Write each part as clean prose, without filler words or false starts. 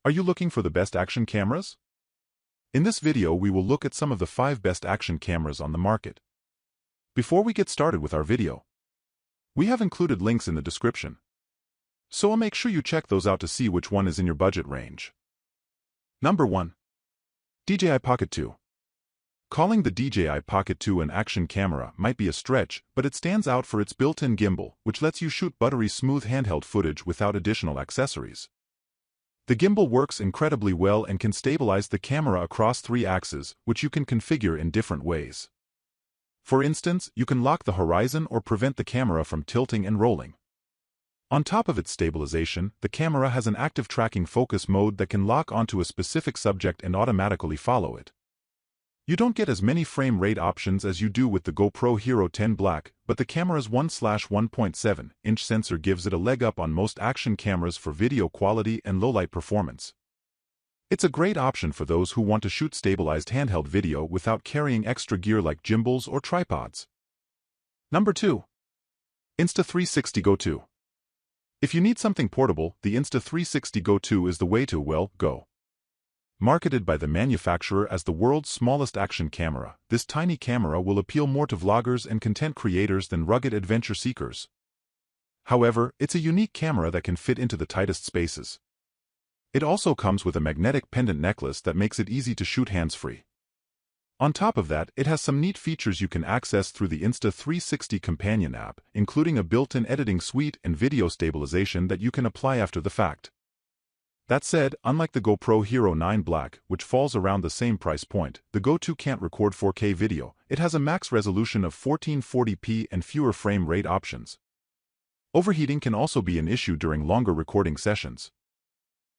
Are you looking for the best action cameras? In this video we will look at some of the 5 best action cameras on the market. Before we get started with our video, we have included links in the description, so I'll make sure you check those out to see which one is in your budget range. Number 1. DJI Pocket 2. Calling the DJI Pocket 2 an action camera might be a stretch, but it stands out for its built-in gimbal, which lets you shoot buttery smooth handheld footage without additional accessories. The gimbal works incredibly well and can stabilize the camera across 3 axes, which you can configure in different ways. For instance, you can lock the horizon or prevent the camera from tilting and rolling. On top of its stabilization, the camera has an active tracking focus mode that can lock onto a specific subject and automatically follow it. You don't get as many frame rate options as you do with the GoPro Hero 10 Black, but the camera's 1/1.7-inch sensor gives it a leg up on most action cameras for video quality and low-light performance. It's a great option for those who want to shoot stabilized handheld video without carrying extra gear like gimbals or tripods. Number 2. Insta360 Go 2. If you need something portable, the Insta360 Go 2 is the way to, go. Marketed by the manufacturer as the world's smallest action camera, this tiny camera will appeal more to vloggers and content creators than rugged adventure seekers. However, it's a unique camera that can fit into the tightest spaces. It also comes with a magnetic pendant necklace that makes it easy to shoot hands-free. On top of that, it has some neat features you can access through the Insta360 companion app, including a built-in editing suite and video stabilization that you can apply after the fact. That said, unlike the GoPro Hero 9 Black, which falls around the same price point, the Go 2 can't record 4K video. It has a max resolution of 1440p and fewer frame rate options. Overheating can also be an issue during longer recording sessions.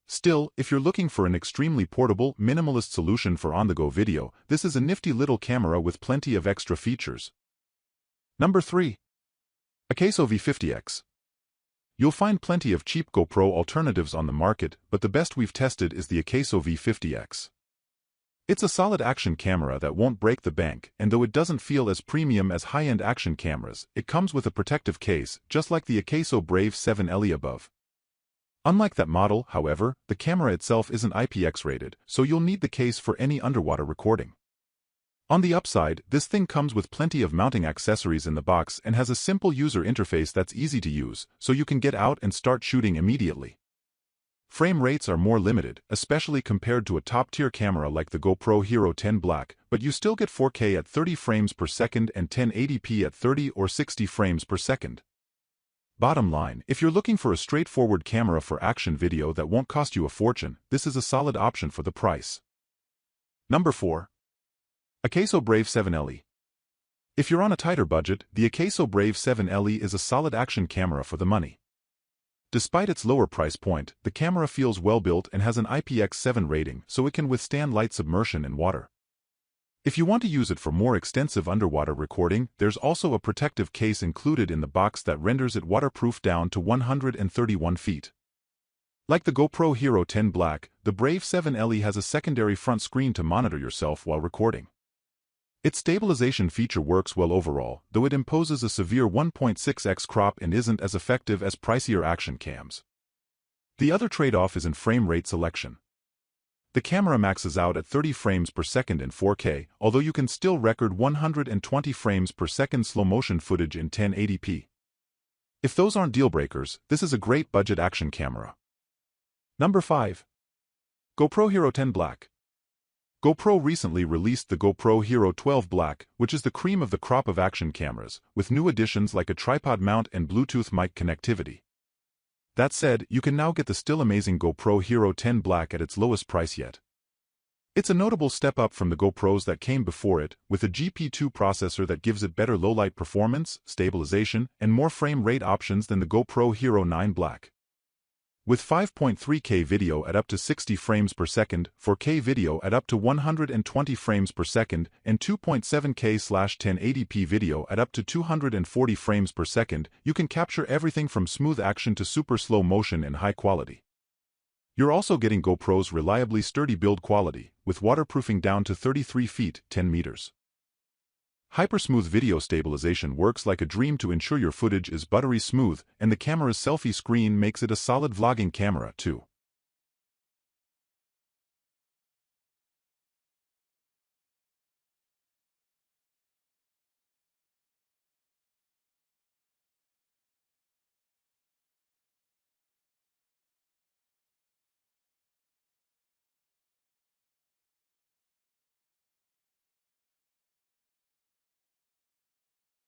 Still, if you're looking for an extremely portable, minimalist solution for on-the-go video, this is a nifty little camera with plenty of extra features. Number 3. Akeso V50X. You'll find plenty of cheap GoPro alternatives on the market, but the best we've tested is the Akeso V50X. It's a solid action camera that won't break the bank, and though it doesn't feel as premium as high-end action cameras, it comes with a protective case, just like the Akeso Brave 7 LE above. Unlike that model, however, the camera itself isn't IPX rated, so you'll need the case for any underwater recording. On the upside, this thing comes with plenty of mounting accessories in the box and has a simple user interface that's easy to use, so you can get out and start shooting immediately. Frame rates are more limited, especially compared to a top-tier camera like the GoPro Hero 10 Black, but you still get 4K at 30 frames per second and 1080p at 30 or 60 frames per second. Bottom line, if you're looking for a straightforward camera for action video that won't cost you a fortune, this is a solid option for the price. Number 4. Akeso Brave 7 LE. If you're on a tighter budget, the Akeso Brave 7 LE is a solid action camera for the money. Despite its lower price point, the camera feels well-built and has an IPX7 rating, so it can withstand light submersion in water. If you want to use it for more extensive underwater recording, there's also a protective case included in the box that renders it waterproof down to 131 feet. Like the GoPro Hero 10 Black, the Brave 7 LE has a secondary front screen to monitor yourself while recording. Its stabilization feature works well overall, though it imposes a severe 1.6x crop and isn't as effective as pricier action cams. The other trade-off is in frame rate selection. The camera maxes out at 30 frames per second in 4K, although you can still record 120 frames per second slow-motion footage in 1080p. If those aren't deal-breakers, this is a great budget action camera. Number 5. GoPro Hero 10 Black. GoPro recently released the GoPro Hero 12 Black, which is the cream of the crop of action cameras, with new additions like a tripod mount and Bluetooth mic connectivity. That said, you can now get the still amazing GoPro Hero 10 Black at its lowest price yet. It's a notable step up from the GoPros that came before it, with a GP2 processor that gives it better low-light performance, stabilization, and more frame rate options than the GoPro Hero 9 Black. With 5.3K video at up to 60 frames per second, 4K video at up to 120 frames per second, and 2.7K/1080p video at up to 240 frames per second, you can capture everything from smooth action to super slow motion in high quality. You're also getting GoPro's reliably sturdy build quality, with waterproofing down to 33 feet, 10 meters. Hypersmooth video stabilization works like a dream to ensure your footage is buttery smooth, and the camera's selfie screen makes it a solid vlogging camera, too.